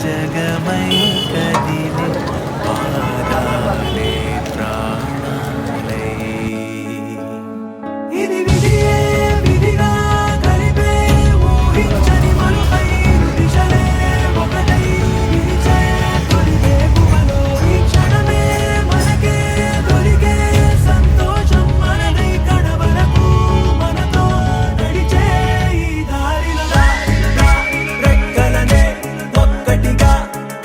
జగమై కదిలే పాదాలే ప్రాణాలై ఇది విధియే విధిగా కలిపే ఊహించని మలుపై దిశలే ఒకటై విరిచే తొలిగే గుమలో ఈ క్షణమే మనకే దొరికే సంతోషం మనదై కడవరకు మనతో నడిచే ఈ దారిలో రెక్కలనే ఒక్కటిగా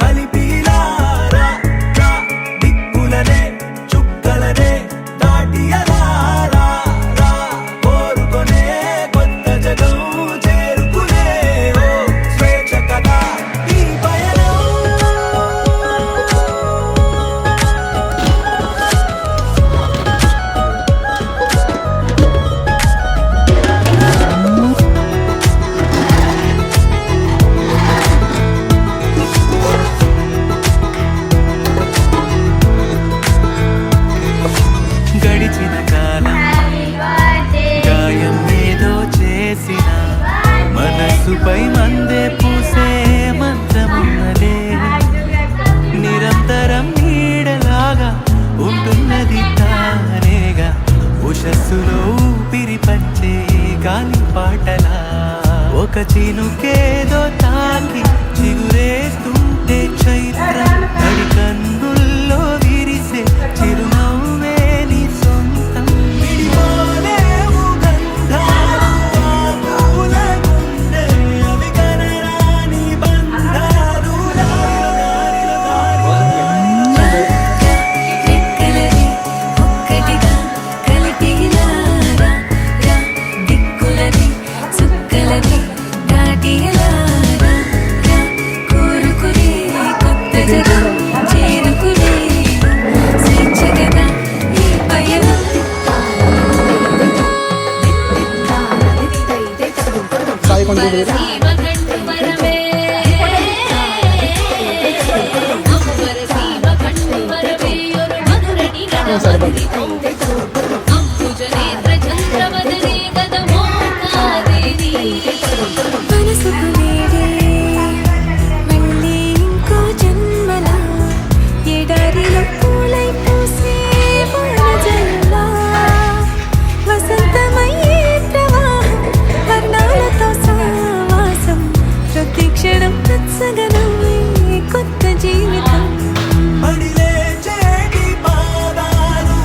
కలిపిలారా దిక్కులనే చుక్కలనే దాటియలారా కోరుకొనే కొత్త జగం చేరుకునే ఓ స్వేచ్ఛ కదా ఈ పయనం గడిచిన కాలం గాయం ఏదో చేసిన మనసుపై మందే పూసే మంత్రమున్నదే నిరంతరం నీడలాగా ఉంటున్నది తానేగా ఉషస్సులో ఊపిరి పంచే గాలి పాటలా ఒక చినుకేదో తాకి చిగురేస్తుంటే చైత్రం నడి కన్నుల్లో విరిసే చిరునవ్వే నీ సొంతం విడిపోలేవు గంధాలు ఆ పూల గుండె అవి కనరాని బంధాలు రెక్కలనే ఒక్కటిగా కలిపిలారా దిక్కులనే చుక్కలనే దాటియలారా కోరుకునే కొత్త జగం చేరుకునే స్వేచ్ఛ కదా ఈ పయనం మనసుకు నేడే మళ్ళీ ఇంకో జన్మలా ఎడారిలో పూలై పూసే పూలజల్లా వసంతమయ్యే ప్రవాహం వర్ణాలతో సావాసం ప్రతి క్షణం ప్రత్సగనమే కొత్త జీవితం పడిలేచేటి పాదాలు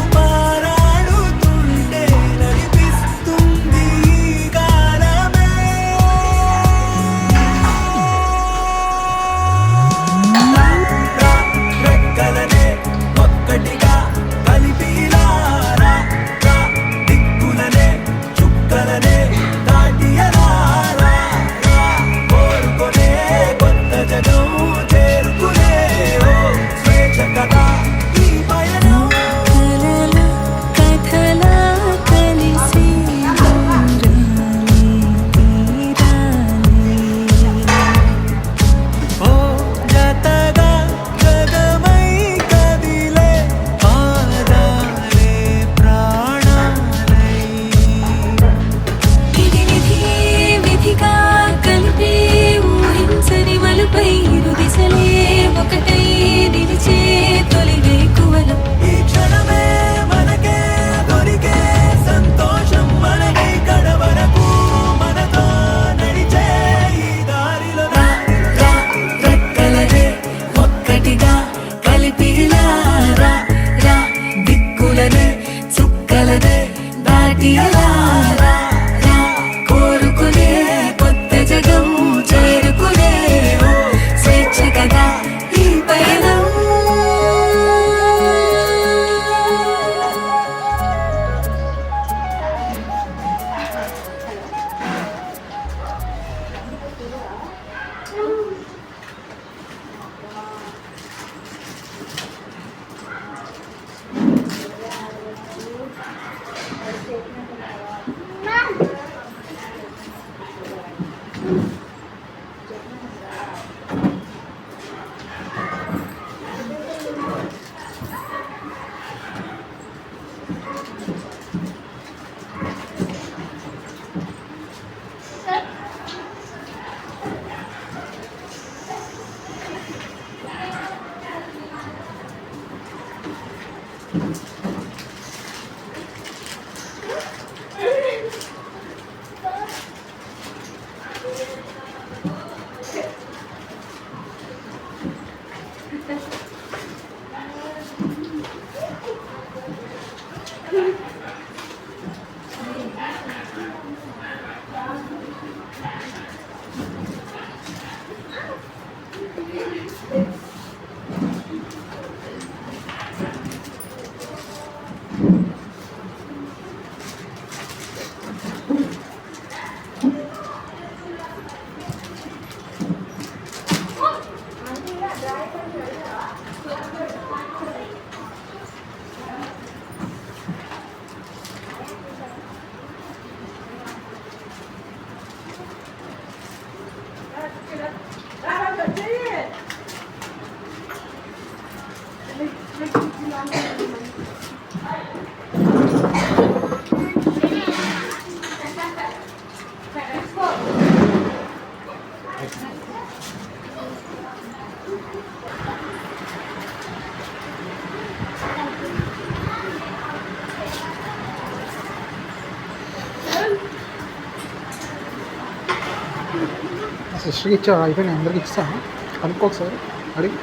సిస్టర్కి ఇచ్చా అయిపోయినా అందరికి ఇస్తాను కనుక్కో ఒకసారి అడిగి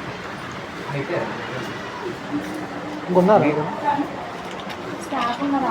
ఇంకొందా స్టాఫ్ ఉన్నారు